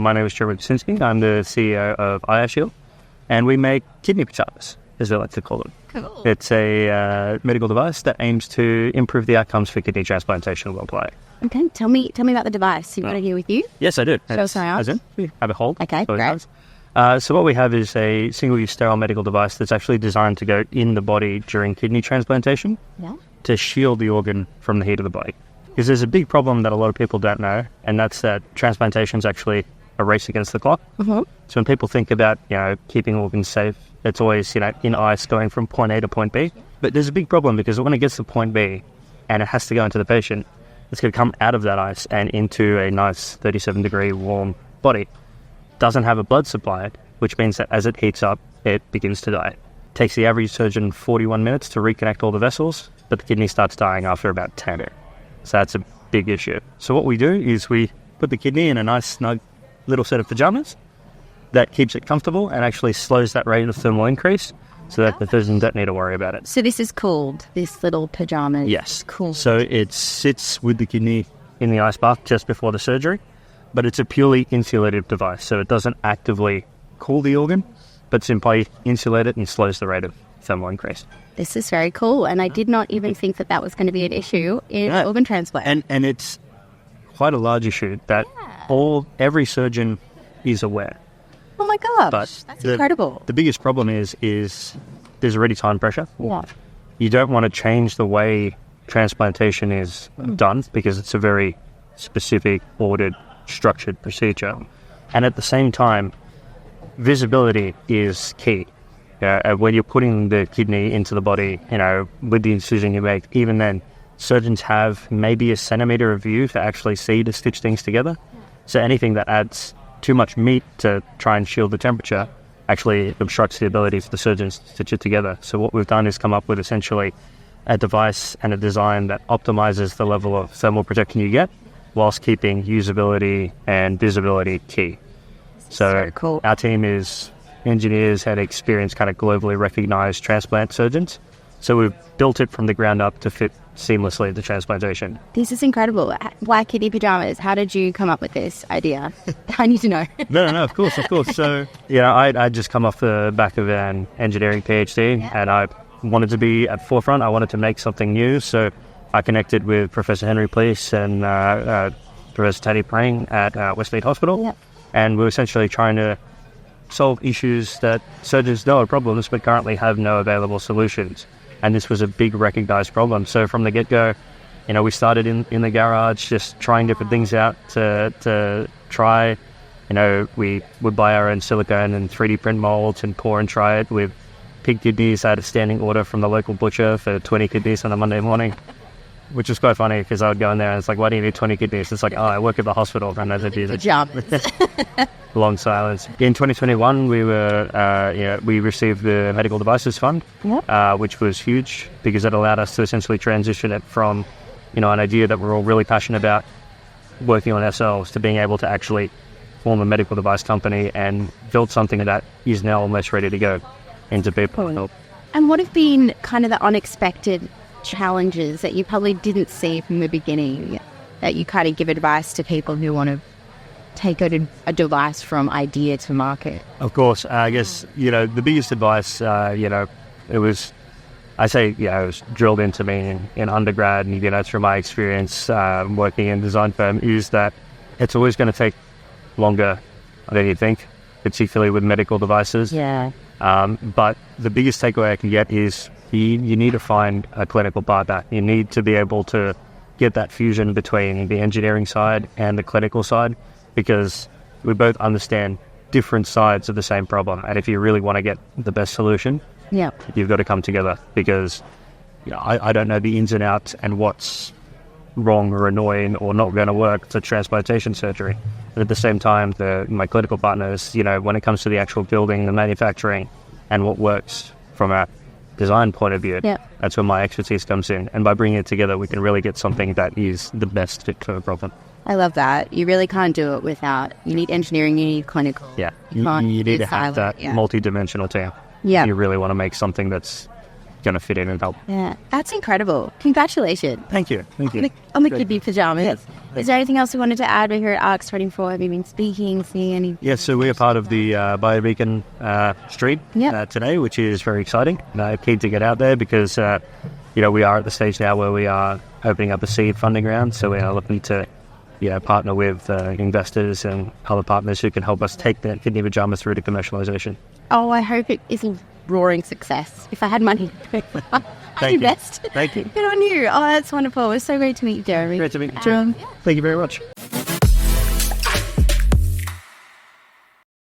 My name is Gerard Pysinski. I'm the CEO of IraShield, and we make kidney pajamas, as we like to call them. Cool. It's a medical device that aims to improve the outcomes for kidney transplantation worldwide. Okay, tell me about the device. You've got it here with you? Yes, I do. Show us around. As in, we have a hold. Okay, so great. So what we have is a single-use sterile medical device that's actually designed to go in the body during kidney transplantation to shield the organ from the heat of the body. Because there's a big problem that a lot of people don't know, and that's that transplantation is actually a race against the clock. Mm-hmm. So when people think about, keeping organs safe, it's always, in ice going from point A to point B. But there's a big problem because when it gets to point B and it has to go into the patient, it's going to come out of that ice and into a nice 37-degree warm body. Doesn't have a blood supply, which means that as it heats up, it begins to die. Takes the average surgeon 41 minutes to reconnect all the vessels, but the kidney starts dying after about 10. So that's a big issue. So what we do is we put the kidney in a nice snug little set of pajamas that keeps it comfortable and actually slows that rate of thermal increase so that the surgeon don't need to worry about it. So this is called, this little pajamas? Yes. Cool. So it sits with the kidney in the ice bath just before the surgery, but it's a purely insulative device, so it doesn't actively cool the organ, but simply insulate it and slows the rate of thermal increase. This is very cool, and I did not even think that was going to be an issue in organ transplant. And it's quite a large issue that every surgeon is aware. Oh my gosh, but that's incredible. The biggest problem is there's already time pressure. Yeah. You don't want to change the way transplantation is done because it's a very specific, ordered, structured procedure. And at the same time, visibility is key. When you're putting the kidney into the body, with the incision you make, even then, surgeons have maybe a centimetre of view to actually see to stitch things together. So anything that adds too much meat to try and shield the temperature actually obstructs the ability for the surgeons to stitch it together. So what we've done is come up with essentially a device and a design that optimizes the level of thermal protection you get whilst keeping usability and visibility key. So cool. Our team is engineers had experienced kind of globally recognized transplant surgeons. So we've built it from the ground up to fit seamlessly into transplantation. This is incredible. Why kidney pajamas? How did you come up with this idea? I need to know. No, of course. So, I just come off the back of an engineering PhD and I wanted to be at forefront. I wanted to make something new. So I connected with Professor Henry Pleece and Professor Teddy Prang at Westmead Hospital. Yep. And we're essentially trying to solve issues that surgeons know are problems but currently have no available solutions. And this was a big recognized problem. So from the get-go, we started in the garage just trying different things out to try. We would buy our own silicone and 3D print molds and pour and try it with pig kidneys. I had a standing order from the local butcher for 20 kidneys on a Monday morning, which was quite funny because I would go in there and it's like, why do you need 20 kidneys? It's like, I work at the hospital and I do this. Pajamas. Long silence. In 2021, we received the Medical Devices Fund, which was huge because it allowed us to essentially transition it from, an idea that we're all really passionate about working on ourselves to being able to actually form a medical device company and build something that is now almost ready to go into people. And what have been kind of the unexpected challenges that you probably didn't see from the beginning that you kind of give advice to people who want to take a device from idea to market? Of course, I guess, the biggest advice, it was drilled into me in undergrad and, through my experience working in design firm is that it's always going to take longer than you think, particularly with medical devices. Yeah. But the biggest takeaway I can get is you need to find a clinical partner. You need to be able to get that fusion between the engineering side and the clinical side because we both understand different sides of the same problem. And if you really want to get the best solution, you've got to come together because I don't know the ins and outs and what's wrong or annoying or not going to work to transplantation surgery. But at the same time, my clinical partners, when it comes to the actual building, the manufacturing, and what works from a design point of view, that's where my expertise comes in. And by bringing it together, we can really get something that is the best fit for the problem. I love that. You really can't do it without, you need engineering, you need clinical. Yeah, you need to have that multi-dimensional team. Yeah. You really want to make something that's going to fit in and help. Yeah, that's incredible. Congratulations. Thank you. On the kidney pajamas. Yeah. Is there anything else you wanted to add? We're here at ARCS 24. Have you been speaking, seeing any? Yes, so we are part of the Biobeacon street today, which is very exciting. Keen to get out there because, we are at the stage now where we are opening up a seed funding round. So we are looking to partner with investors and other partners who can help us take the kidney pajamas through to commercialization. Oh, I hope it is a roaring success. If I had money, I'd invest. Thank you. Good on you. Oh, that's wonderful. It was so great to meet you, Jeremy. Great to meet you too. Thank you very much.